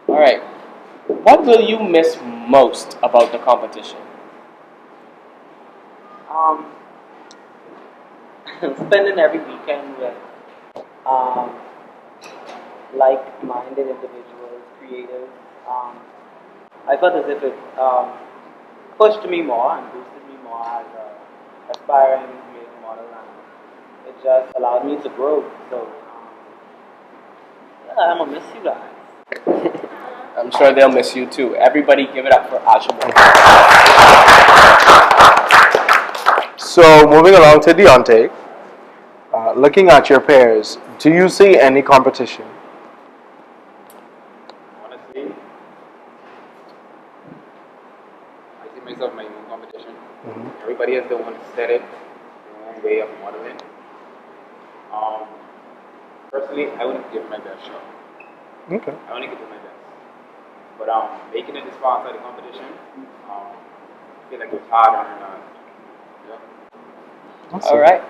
All right. What will you miss most about the competition? Spending every weekend with like-minded individuals, creatives. I felt as if it pushed me more and boosted me more as an aspiring creative model, and it just allowed me to grow. So, yeah, I'm gonna miss you guys. I'm sure they'll miss you too. Everybody give it up for Ajuwan. So, moving along to Devantai. Looking at your pairs, do you see any competition? Honestly, I see myself in my own competition. Everybody has their own aesthetic, their own way of modeling. Personally, I wouldn't give it my best shot. Okay. I only give it my best. But making it this far outside the competition, I feel like it's hard and yeah. All right.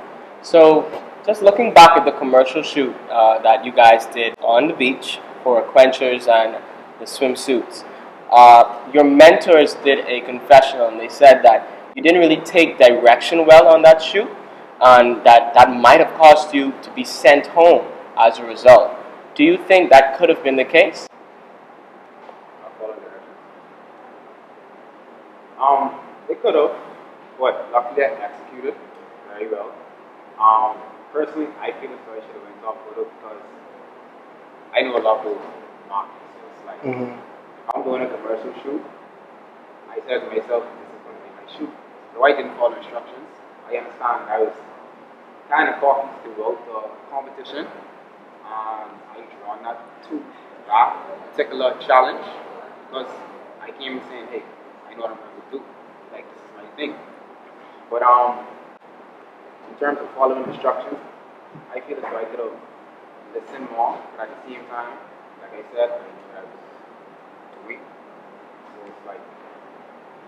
So, just looking back at the commercial shoot that you guys did on the beach for quenchers and the swimsuits, your mentors did a confessional and they said that you didn't really take direction well on that shoot. and that might have caused you to be sent home as a result. Do you think that could have been the case? They could have, but luckily I executed very well. Personally, I feel as though I should have went off photo because I know a lot of those markets. So it's like, if I'm doing a commercial shoot, I said to myself, this is going to be my shoot. So I didn't follow instructions. I understand I was kind of cocky throughout the competition, and I drawn that to that particular challenge because I came in saying, hey, I know what I'm going to do. Like, this is my thing. But in terms of following instructions, I feel as though I could have listened more, but at the same time, like I said, I knew I was too weak. So it's like,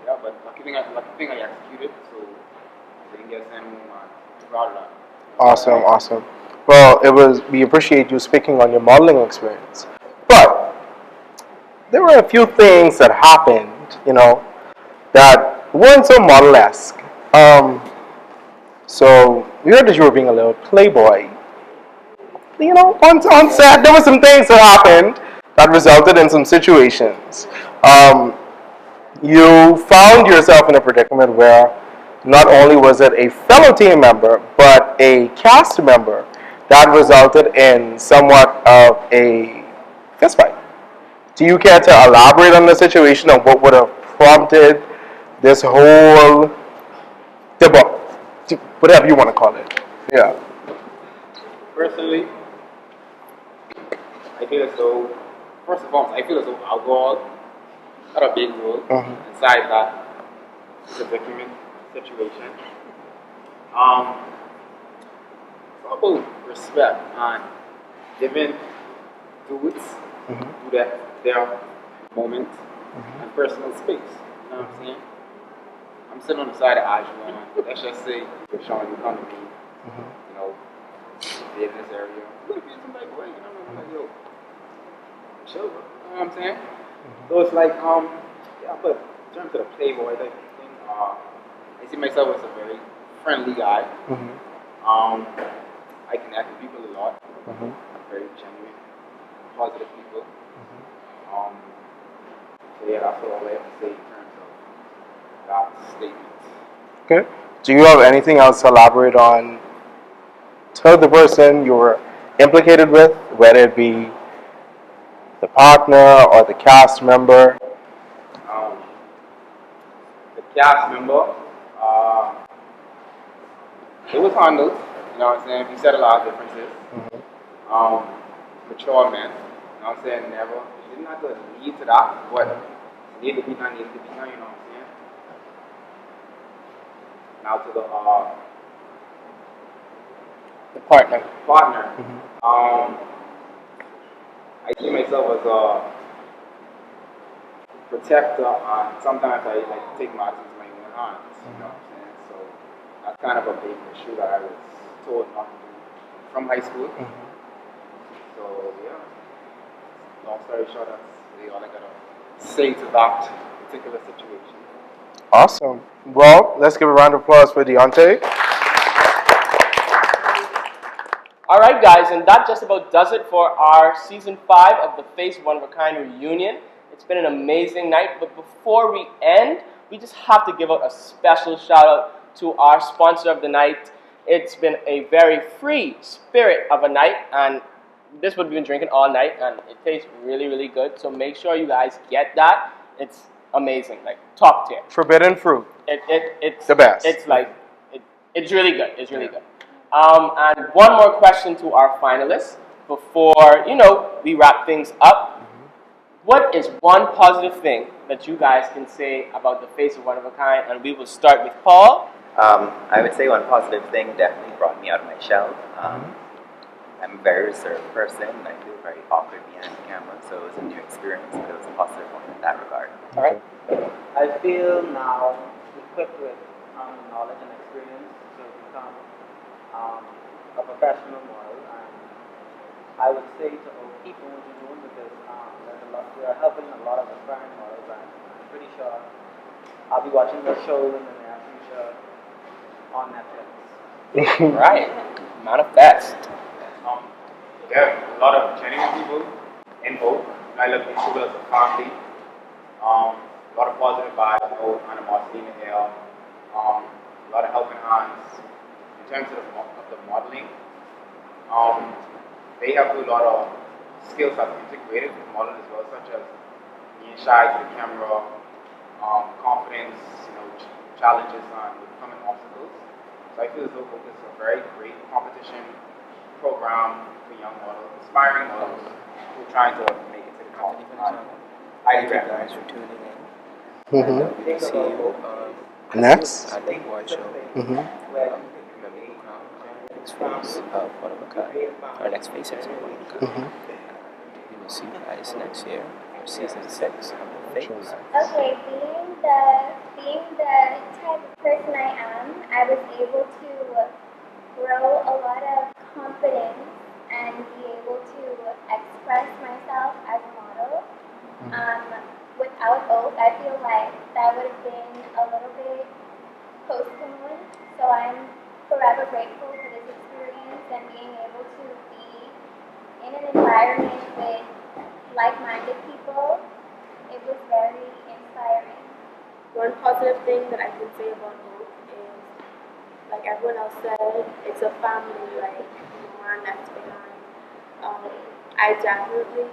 yeah, but lucky thing I executed, so I didn't get sent home and proud of that. Awesome, awesome. Well, we appreciate you speaking on your modeling experience. But there were a few things that happened, that weren't so model-esque. So we heard that you were being a little playboy. On set, there were some things that happened that resulted in some situations. You found yourself in a predicament where not only was it a fellow team member, but a cast member that resulted in somewhat of a fistfight. Do you care to elaborate on the situation and what would have prompted this whole debate, whatever you want to call it? Yeah. Personally, I feel as though, first of all, I feel as though alcohol had a big role inside that predicament situation. It's all about respect and giving dudes who their moment and personal space. You know what I'm saying? I'm sitting on the side of Ajwa and let's just say, Sean, you come to me, be in this area. You're gonna be some type of way, I'm like, yo, chill, bro. You know what I'm saying? So it's like, yeah, but in terms of the playboy type of thing, I see myself as a very friendly guy. I connect with people a lot. I'm very genuine, positive people. So yeah, that's all I have to say in terms of that statement. Okay. Do you have anything else to elaborate on? Tell the person you were implicated with, whether it be the partner or the cast member. The cast member, it was handled, you know what I'm saying? We said a lot of differences. Mature men, you know what I'm saying? Never, you didn't have to lead to that, but need to be done, you know what I'm saying? Now to the partner. I see myself as a protector, and sometimes I like to take matters in my own hands, you know what I'm saying? So that's kind of a big issue that I was told not to do from high school. So yeah, long story short, that's really all I gotta say to that particular situation. Awesome. Well, let's give a round of applause for Devantai. Alright guys, and that just about does it for our Season 5 of the Face One of a Kind reunion. It's been an amazing night, but before we end, we just have to give out a special shout out to our sponsor of the night. It's been a very free spirit of a night, and this would we've been drinking all night, and it tastes really, really good. So make sure you guys get that. It's amazing, like top tier. Forbidden fruit. It's the best. It's like it's really good. It's really good. And one more question to our finalists before we wrap things up. What is one positive thing that you guys can say about the Face of One of a Kind? And we will start with Paul. I would say one positive thing definitely brought me out of my shell. I'm a very reserved person, and I feel very awkward behind the camera, so it was a new experience, but it was a positive one in that regard. All right. I feel now equipped with knowledge and experience to become a professional model, and I would say to all people what you're doing with this, you're helping a lot of aspiring models, and I'm pretty sure I'll be watching the show in the near future on Netflix. Right. Manifest. There are a lot of genuine people in Oak. I love these people as a family. A lot of positive vibes, no animosity in the air. A lot of helping hands in terms of the modeling. They have a lot of skills that are integrated with modeling as well, such as being shy to the camera, confidence, challenges, and overcoming obstacles. So I feel as though this is a very great competition program for young models, aspiring models who are trying to make it to the top. Thank you guys for tuning in. We'll see you Next. at the award show. Remember to crown our next face of One of a Kind. Our next face is One of a Kind. We will see you guys next year for season 6 of the Face. Okay, being the type of person I am, I was able to grow a lot of confidence and be able to express myself as a model. Without Oak, I feel like that would have been a little bit postponed. So I'm forever grateful for this experience and being able to be in an environment with like-minded people. It was very inspiring. One positive thing that I can say about Oak is, like everyone else said, it's a family, like no one left behind. I definitely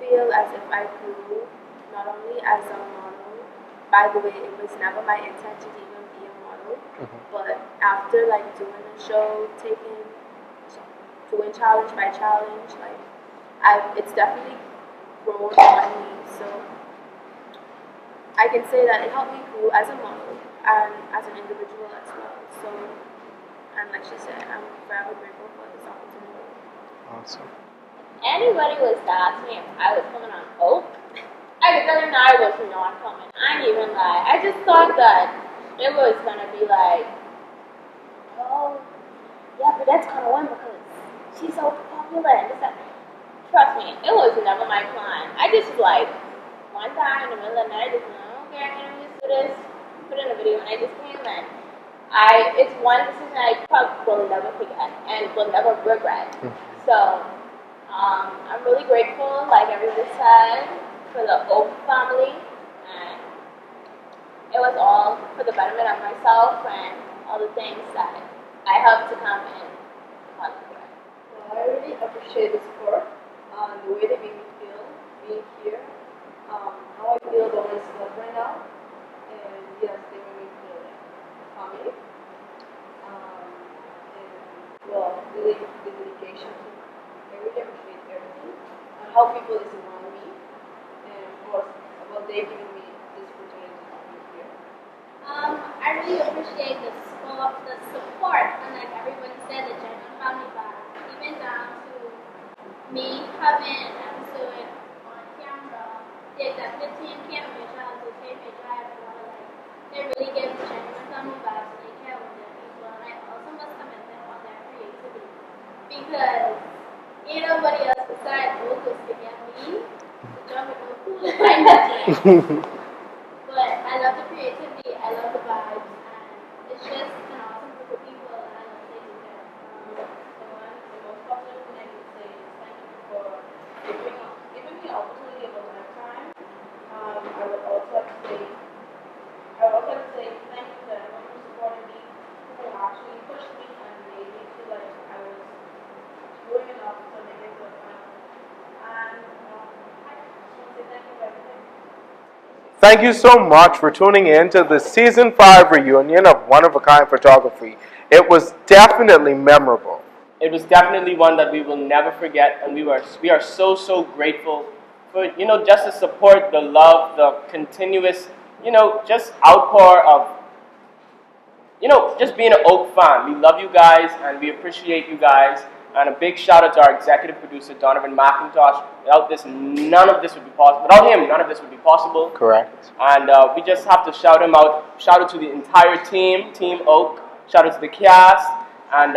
feel as if I grew not only as a model. By the way, it was never my intention to even be a model, but after like doing the show, doing challenge by challenge, like it's definitely grown on me. So I can say that it helped me grow as a model and as an individual as well. So, and like she said, I'm forever grateful for this opportunity. Awesome. Anybody was to ask me if I was coming on Oak, I could tell them I was not coming. I ain't even lie. I just thought that it was gonna be like, oh, yeah, but that's gonna win because she's so popular and this and that. Trust me, it was never my plan. I just like one time in the middle of the night, I just okay, I'm gonna just do this, put in a video, and I just came in. It's one decision I probably will never forget and will never regret. So. I'm really grateful, like everyone said, for the Oak family, and it was all for the betterment of myself and all the things that I hope to come in Hollywood. Well, I really appreciate the support, the way they made me feel being here, how I feel about myself right now, and yes, they made me feel like family, and well, the dedication to I really appreciate everything and how people is around me, and of course, about they giving me this opportunity to be here. I really appreciate the support, and like everyone said, the genuine family vibe, even down to me having an episode on camera, the executive team came to Raychil to take me drive, and like they really give the genuine family vibe, so they care about their people, and I also must commend them on their creativity because. Ain't nobody else besides vocals to get me to jump into the pool and find that. But I love the creativity, I love the vibes, and it's just an awesome group of people, and I love taking care. The most positive thing I can say is thank you for giving me an opportunity of a lifetime. I would also like to say thank you to everyone who supported me, who actually pushed me and made me feel like I was doing enough to make it to the final. And I just want to say thank you for everything. Thank you so much for tuning in to the Season 5 reunion of One of a Kind Photography. It was definitely memorable. It was definitely one that we will never forget, and we are so grateful for just the support, the love, the continuous just outpour of just being an Oak fan. We love you guys and we appreciate you guys. And a big shout out to our executive producer, Donavan McIntosh. Without him, none of this would be possible. Correct. And we just have to shout him out. Shout out to the entire team, Team Oak. Shout out to the cast. And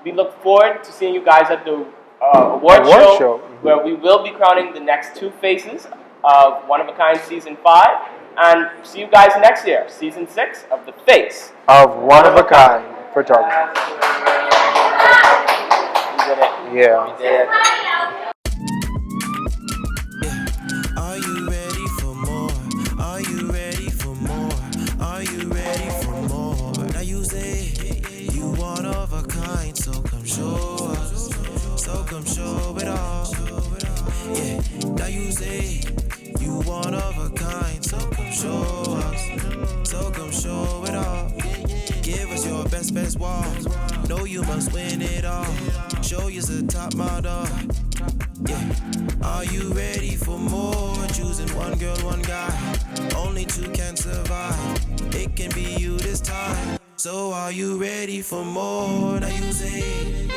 we look forward to seeing you guys at the award show. Where we will be crowning the next 2 faces of One of a Kind Season 5. And see you guys next year, Season 6 of The Face of One of a Kind. photography. Yeah. Are you ready for more? Are you ready for more? Are you ready for more? Now you say you one of a kind, so come show us. So come show it all. Yeah. Now you say you one of a kind, so come show us. So come show it all. Give us your best wall. Know you must win it all. Show you's the top model. Yeah. Are you ready for more? Choosing one girl, one guy. Only two can survive. It can be you this time. So are you ready for more? Now you say